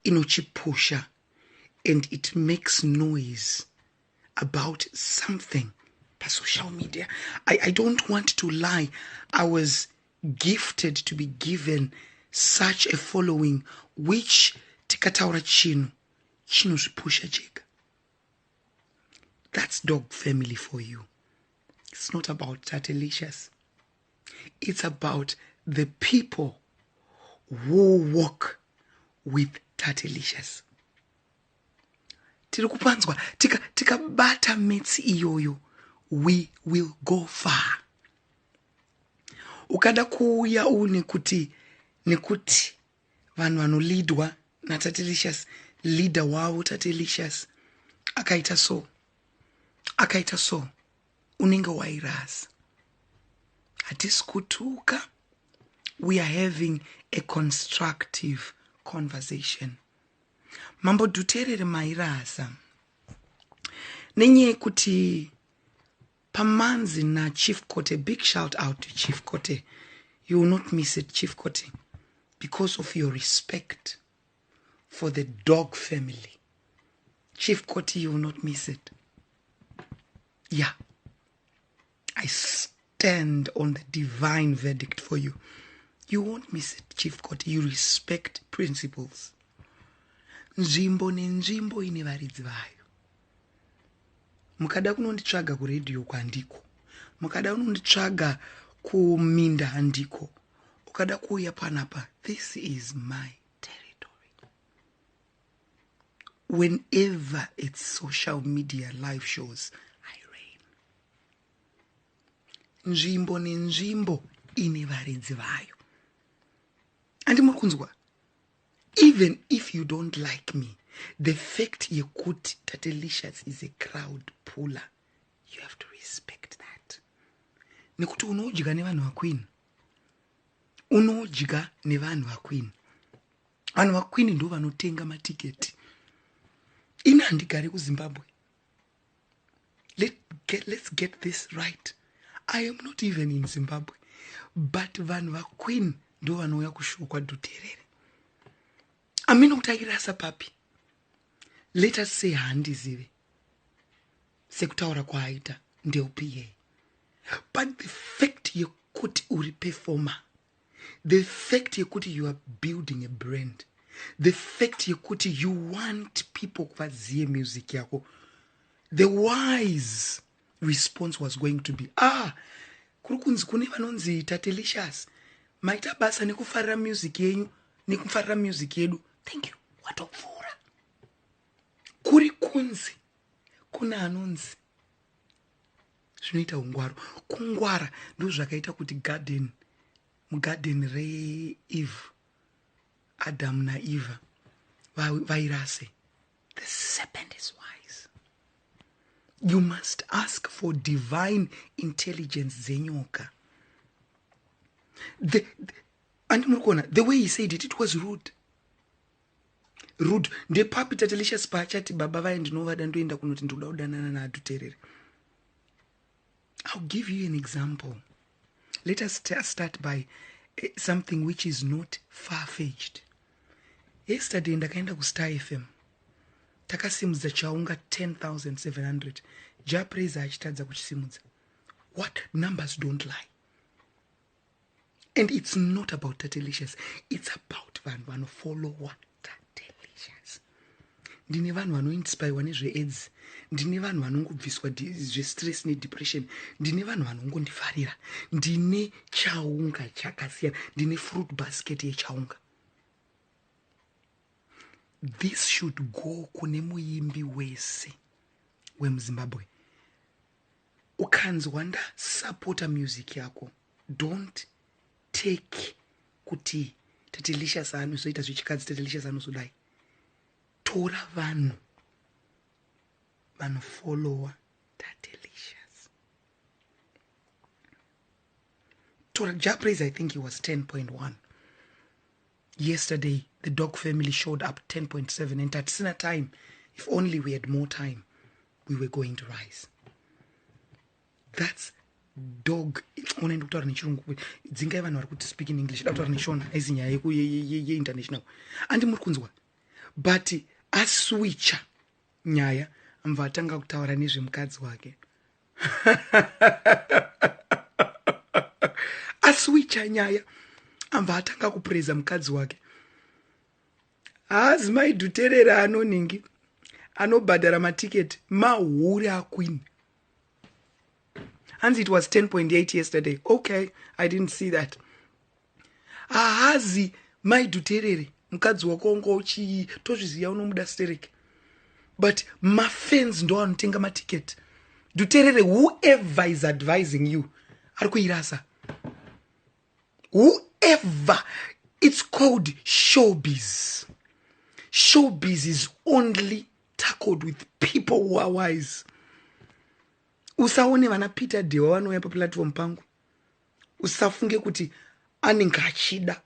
inochipusha and it makes noise about something per social media. I don't want to lie. I was gifted to be given such a following which tikataura chinozvipusha chega. That's dog family for you. It's not about Tatelicious. It's about the people who walk with Tatelicious. Tirikupanzwa tikabata metsi iyoyo, we will go far. Ukada kuuya nekuti vanhu vanolidwa naTatelicious, leader wavo Tatelicious akaita so unenge wairasa. Hatisi kutuka. We are having a constructive conversation. Mambo Dhuterere mairasa. Nenye kuti pamanzi na Chief Kote, big shout out to Chief Kote. You will not miss it, Chief Kote, because of your respect for the dog family. Chief Kote, you will not miss it. Yeah. I stand on the divine verdict for you. You won't miss it, Chief Kote. You respect principles. Nzvimbo nenzvimbo ine varidzi vayo. Mukada kunonditsvaga kuredio kwandiko. Mukada kunonditsvaga kuminda handiko. Ukada kuuya panapa. This is my territory. Whenever it's social media live shows, I reign. Nzvimbo nenzvimbo ine varidzi vayo. And mukunzwa, even if you don't like me, the fact yekuti Tatelicious is a crowd puller, you have to respect that. Nekuti unodya nevanhu vaqueen. Unodya nevanhu vaqueen. Vanhu vaqueen ndo vanotenga matiketi. Ina handigari kuZimbabwe. Let's get this right. I am not even in Zimbabwe. But vanhu vaqueen ndo vanouya kushukwa Dhuterere. Amino kutairasa papi. Let us say Haundizive. Sekutaura kwaita ndeupiye. But the fact yekuti uri performer, the fact yekuti you are building a brand, the fact yekuti you want people kuvaziye music yako, the wise response was going to be, kurukunzi kune vanonzi Tatelicious, maita basa nekufarira music yenyu, nekufarira music yedu. Thank you. Watokuvura. Kuri kunzi kuna anonzi zvinoita ungwaro. Kungwara ndo zvakaita kuti mugarden reEve, Adam na Eva vairase. The serpent is wise. You must ask for divine intelligence zenyoka. The way he said it, it was rude. Rude. The papi Tatelicious pachati baba vaye ndinovada ndoenda kunoti ndoda kudanana naDhuterere. I'll give you an example. Let us start by something which is not far-fetched. Yesterday ndakaenda kuStar FM. Takasimudza chaunga 10,700. Japraiser achitadza kuchisimudza. What? Numbers don't lie. And it's not about Tatelicious. It's about vanhu vanofollowa Tatelicious. Ndine vanhu vanoinspirwa nezveAIDS. Ndine vanhu vanongobviswa zvestress nedepression. Ndine vanhu vanongondifarira. Ndine chaunga chakasiyana. Ndine fruit basket yechaunga. This should go kune muimbi wese wemuZimbabwe. Ukanzwa ndasupporta music yako. Don't take kuti Tatelicious anozoita zvichikadzi, Tatelicious anozodai. Tora vanhu vanofollowa Tatelicious. Tora Japraiser, I think he was 10.1. Yesterday, the dog family showed up 10.7. And at dinner time, if only we had more time, we were going to rise. That's dog. Unaenda kutaura nechirungu. Dzingai vanhu vari kuti speak in English. Kutaura neshona aizinya ye international. Andi muri kunzwa. but aswicha nyaya amva atanga kutaura nezvemukadzi wake. Aswicha nyaya amva atanga kupreza mukadzi wake. Hazi mai Dhuterere anoningi anobhadhara matiketi mahuri aQueen. And it was 10.8 yesterday. Okay, I didn't see that. Hazi mai Dhuterere mukadzi wako ongo uchi tozviziva unomuda stereke. But mafans ndo anotenga matiketi. Dhuterere, whoever is advising you ari kuirasa. Whoever. It's called showbiz. Showbiz is only tackled with people who are wise. Usaone vana Peter Dewa vanouya paplatform pangu. Usafunge kuti anenge achida.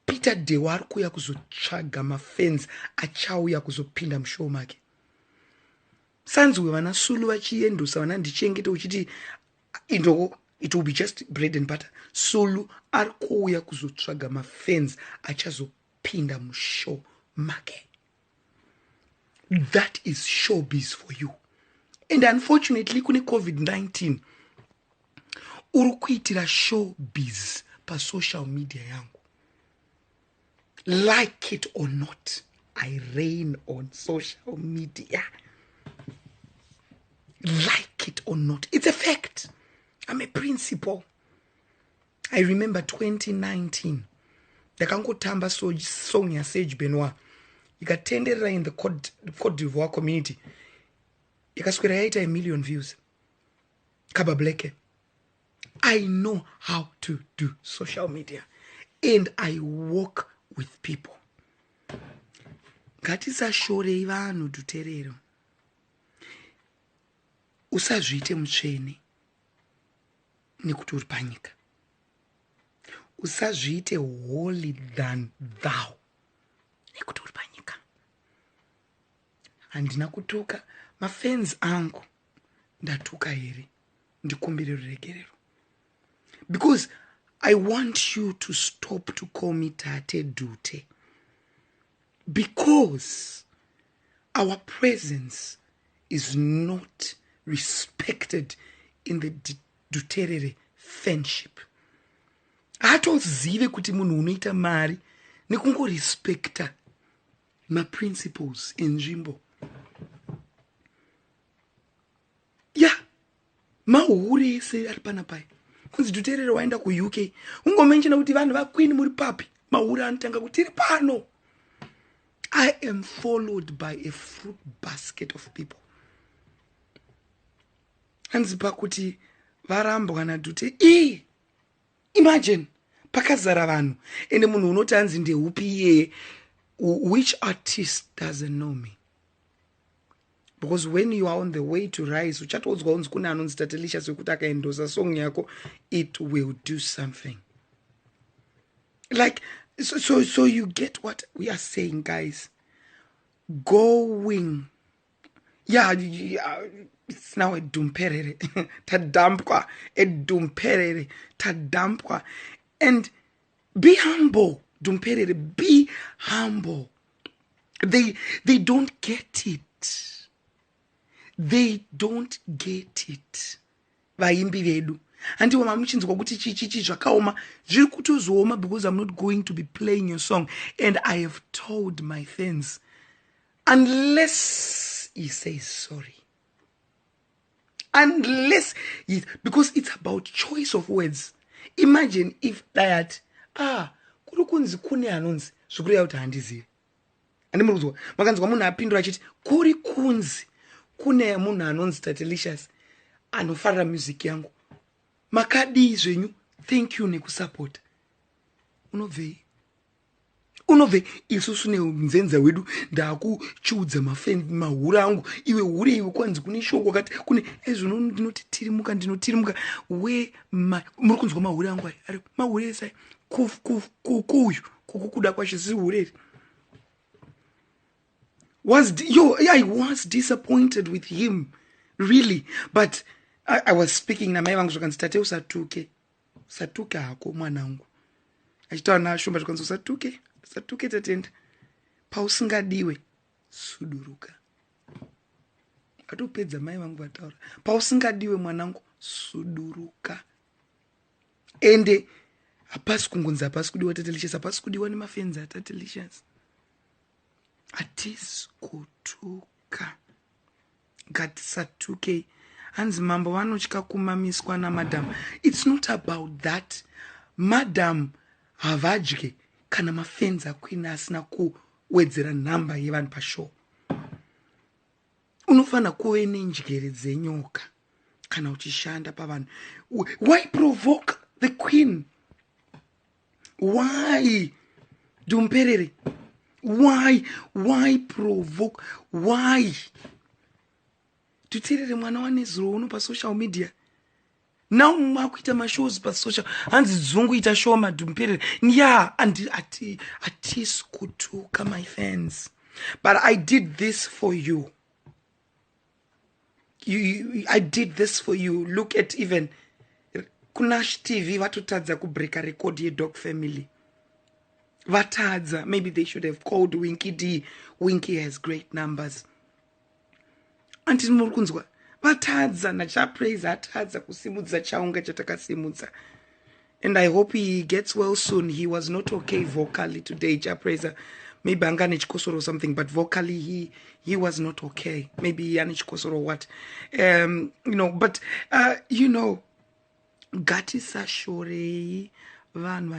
Peter Dewa ari kuuya kuzotsvaga mafans achauya kuzopinda mushow make. Sanzwe vana Sulu vachiendosa vana Ndichengete uchiti it will be just bread and butter. Sulu ari kuuya kuzotsvaga mafans achazopinda mushow make. That is showbiz for you. And unfortunately, kune COVID-19, uri kuitira showbiz pa social media yangu. Like it or not, I reign on social media. Like it or not, it's a fact. I'm a principal. I remember 2019. Ndakangotamba song ya Sage Benoit. Ikatenderera in the Côte d'Ivoire community. Ikaswera yaita 1 million views. Kaba Bleke. I know how to do social media. And I work with people. Ngatisashorei vanhu Dhuterere. Usazviite mutsvene nekuti uri panyika. Usazviite holy than thou nekuti uri panyika. Handina kutuka mafans angu. Ndatuka here. Ndikumbire ruregerero. Because I want you to stop to call me Tate Dute. Because our presence is not respected in the Dhuterere fanship. Hatozive kuti munhu unoita mari nekungo respecta ma principles in nzvimbo. Yeah, mahuri ese ari panapai. Kunzi Dhuterere waenda ku UK. Ungomenshina kuti vanhu vaQueen muri papi. Mahuri anotanga kuti tiri pano. I am followed by a fruit basket of people. Hanzi pakuti varambwa na Dhuterere. Imagine pakazara vanhu ende munhu unoti hanzi ndeupi iye. Which artist doesn't know me? Because when you are on the way to rise, uchatodzwa unzi kune anonzi Tatelicious wekuti akaendosa song yako, it will do something. Like, so you get what we are saying, guys. Going. Yeah, it's now a Dhuterere. Tadampwa. A Dhuterere. Tadampwa. And be humble, Dhuterere. Be humble. They don't get it. They don't get it. Vaimbi vedu. Andiwo mamuchinzwa kuti chichichi zvakaoma zviri kutozooma because I'm not going to be playing your song. And I have told my fans, unless he says sorry, because it's about choice of words. Imagine if that kuri kunzi kune anonzi zvikuru yauti Haundizive. Andimuruzwa makanzwa munhu apindura achiti kuri kunzi kune munhu anonzi Tatelicious anofarira music yangu. Makadi zvenyu, thank you nekusupport. Unobve isusu neunzenza wedu ndakuchiudza mafans mahuri angu. Iwe huri iwe kwanzi kune shoko kati kune ezvo ndinotirimuka we muri kunzwa mahuri angu ari mahuri ese kuyu kukuda kwashe zihureri. I was disappointed with him, really. But I was speaking na mai vangu zvakanzi tate usatuke hako mwanangu. Achitaura nashomba zvakanzi usatuke tatenda. pausingadiwe suduruka. Atopedza mai vangu vataura. Pausingadiwe mwanangu suduruka. Ende hapasi kungonzi hapasi kudiwa Tatelicious, hapasi kudiwa nemafenzi aTatelicious. Hatisi kutuka. Ngatisatuke. Hanzi mambo vanotya kumamiswa namadam. It's not about that. Madam havadye kana mafenzi akwini asina kuwedzera nhamba yevanhu pashow. Unofana kuve nenjere dzenyoka kana uchishanda pavanhu. Why provoke the queen? Why? Dhuterere. Why provoke? Why? Dhuterere mwana wanezuro uno pa social media. Now makuita mashows pa social. Hanzi dzungu ita show madhuterere. Yeah, and atis kutuka my fans. But I did this for you. I did this for you. Look at even Kunash TV vatotadza kubreaka record ye-Dog Family. Vatadza. Maybe they should have called Winky D. Winky has great numbers. Anti Murkunzwa. Vatadza na chapraise atadza kusimudza chaunga chatakasimudza. And I hope he gets well soon. He was not okay vocally today, chapraise. Maybe angane chikosoro or something, but vocally he was not okay. Maybe ane chikosoro or what. But Gati sashore vanhu